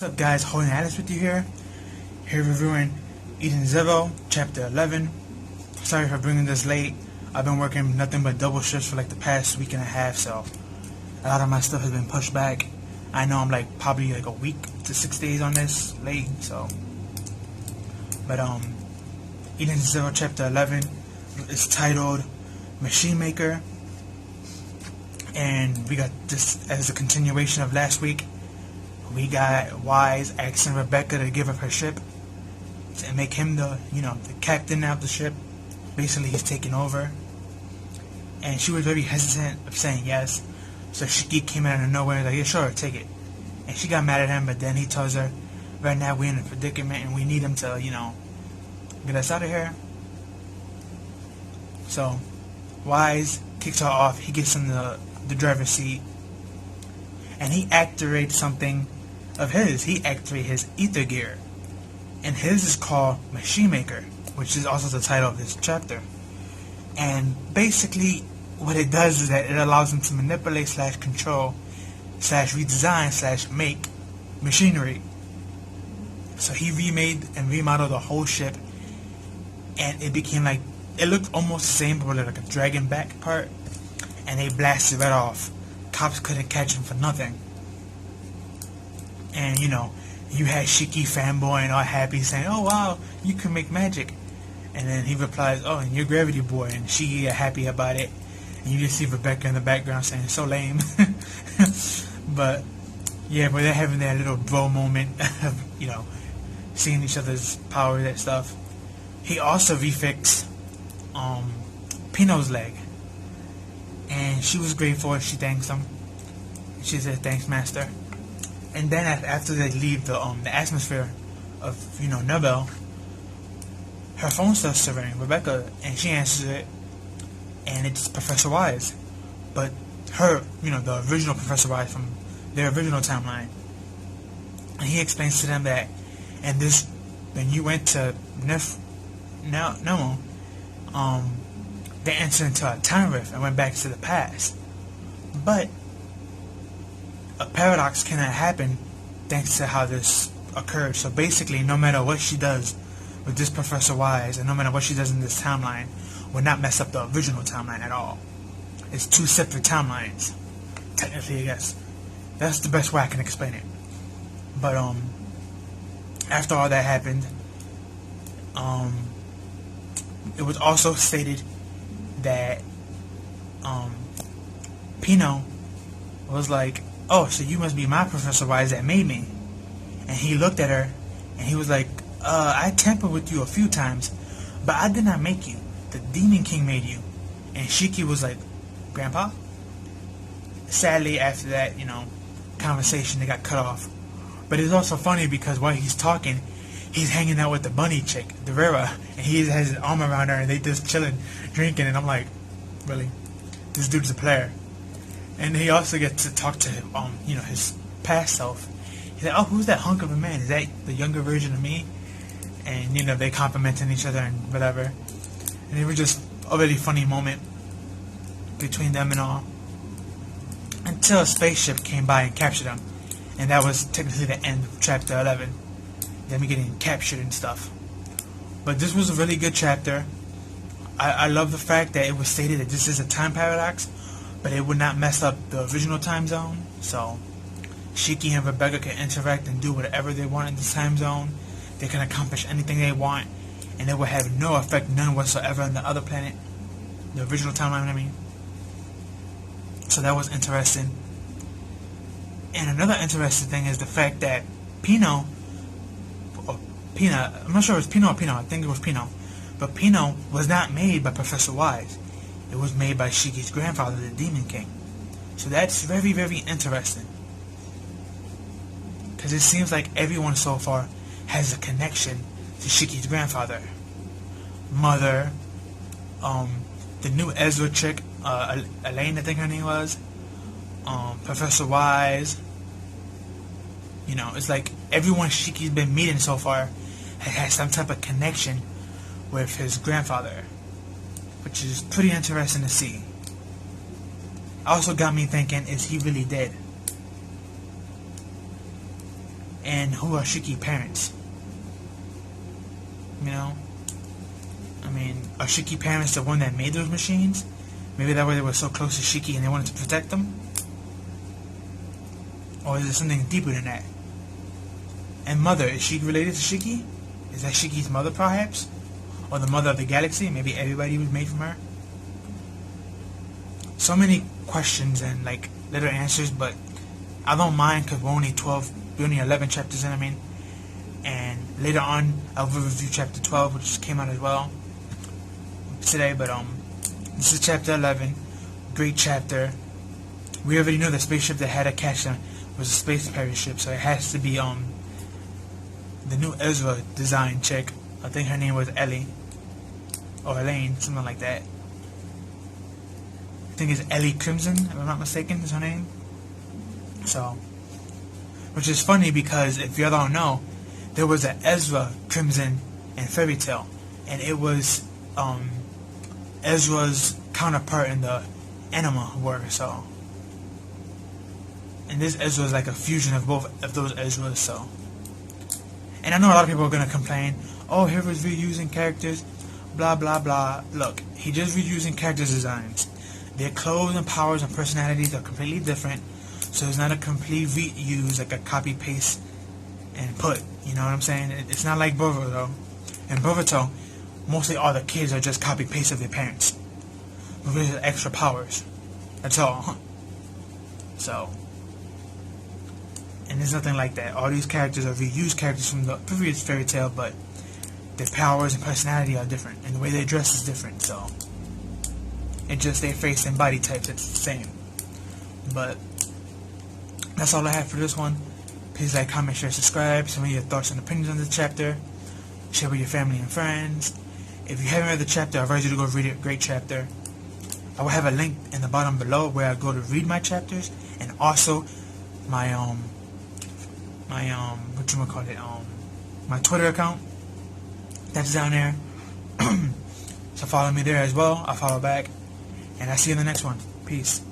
What's up guys, Holding Alice with you here reviewing Eden Zero, Chapter 11. Sorry for bringing this late. I've been working nothing but double shifts for like the past week and a half, so a lot of my stuff has been pushed back. I know I'm like probably like a week to 6 days on this late, so. But Eden Zero Chapter 11 is titled Machine Maker. And we got this as a continuation of last week. We got Wise asking Rebecca to give up her ship and make him the captain of the ship. Basically, he's taking over. And she was very hesitant of saying yes. So Shiki came out of nowhere and was like, yeah, sure, take it. And she got mad at him, but then he tells her, right now we're in a predicament and we need him to, get us out of here. So Wise kicks her off. He gets in the driver's seat. And he activates something of his. He activates his ether gear. And his is called Machine Maker, which is also the title of this chapter. And basically what it does is that it allows him to manipulate / control / redesign / make machinery. So he remade and remodeled the whole ship, and it became like, it looked almost the same but with like a dragon back part, and they blasted right off. Cops couldn't catch him for nothing. And you had Shiki fanboy all happy saying, oh wow, you can make magic. And then he replies, oh, and you're Gravity Boy, and she happy about it. And you just see Rebecca in the background saying, so lame. But yeah, but they're having that little bro moment of seeing each other's powers and stuff. He also refixed Pino's leg. And she was grateful. She thanks him. She said, thanks, master. And then after they leave the atmosphere of, Nebel, her phone starts to ring, Rebecca, and she answers it, and it's Professor Wise. But her, the original Professor Wise from their original timeline. And he explains to them that, when you went to Nemo, they entered into a time rift and went back to the past. But a paradox cannot happen thanks to how this occurred. So basically, no matter what she does with this Professor Wise, and no matter what she does in this timeline, will not mess up the original timeline at all. It's two separate timelines, technically, I guess. That's the best way I can explain it. But after all that happened, it was also stated that Pino was like, oh, so you must be my Professor Wise that made me. And he looked at her and he was like, I tampered with you a few times, but I did not make you. The Demon King made you. And Shiki was like, Grandpa? Sadly, after that, conversation, they got cut off. But it's also funny because while he's talking, he's hanging out with the bunny chick, the Rera, and he has his arm around her, and they just chilling, drinking, and I'm like, really? This dude's a player. And he also gets to talk to him, his past self. He's like, oh, who's that hunk of a man? Is that the younger version of me? And, they complimenting each other and whatever. And it was just a really funny moment between them and all. Until a spaceship came by and captured them. And that was technically the end of Chapter 11. Them getting captured and stuff. But this was a really good chapter. I love the fact that it was stated that this is a time paradox, but it would not mess up the original time zone. So Shiki and Rebecca can interact and do whatever they want in this time zone. They can accomplish anything they want, and it will have no effect, none whatsoever, on the other planet, the original timeline, I mean. So that was interesting. And another interesting thing is the fact that Pino, I'm not sure if it's Pino or Pino, I think it was Pino, but Pino was not made by Professor Wise. It was made by Shiki's grandfather, the Demon King. So that's very, very interesting. Because it seems like everyone so far has a connection to Shiki's grandfather. Mother, the new Ezra chick, Elaine, I think her name was, Professor Wise. It's like everyone Shiki's been meeting so far has had some type of connection with his grandfather, which is pretty interesting to see. Also got me thinking, is he really dead? And who are Shiki's parents? You know? I mean, are Shiki's parents the one that made those machines? Maybe that way they were so close to Shiki and they wanted to protect them? Or is it something deeper than that? And mother, is she related to Shiki? Is that Shiki's mother perhaps? Or the mother of the galaxy? Maybe everybody was made from her? So many questions and like little answers, but I don't mind because we're only 11 chapters in, and later on I'll review chapter 12, which just came out as well today, but this is chapter 11, great chapter. We already know the spaceship that had to catch them was a space pirate ship, so it has to be the new Ezra design chick. I think her name was Ellie or Elaine, something like that. I think it's Ellie Crimson, if I'm not mistaken, is her name. So, which is funny because if you don't know, there was an Ezra Crimson in Fairy Tail, and it was Ezra's counterpart in the anima world. So, and this Ezra is like a fusion of both of those Ezras. So, and I know a lot of people are gonna complain, oh, he was reusing characters, blah blah blah. Look, he just reusing characters' designs. Their clothes and powers and personalities are completely different. So it's not a complete reuse, like a copy paste and put. You know what I'm saying? It's not like Boruto. In Boruto, mostly all the kids are just copy paste of their parents, with extra powers. That's all. So, and there's nothing like that. All these characters are reused characters from the previous fairy tale, but their powers and personality are different, and the way they dress is different. So, it's just their face and body types that's the same. But that's all I have for this one. Please like, comment, share, subscribe. Some of your thoughts and opinions on the chapter. Share with your family and friends. If you haven't read the chapter, I advise you to go read it. Great chapter. I will have a link in the bottom below where I go to read my chapters, and also my my Twitter account. That's down there. So follow me there as well. I'll follow back, and I'll see you in the next one. Peace.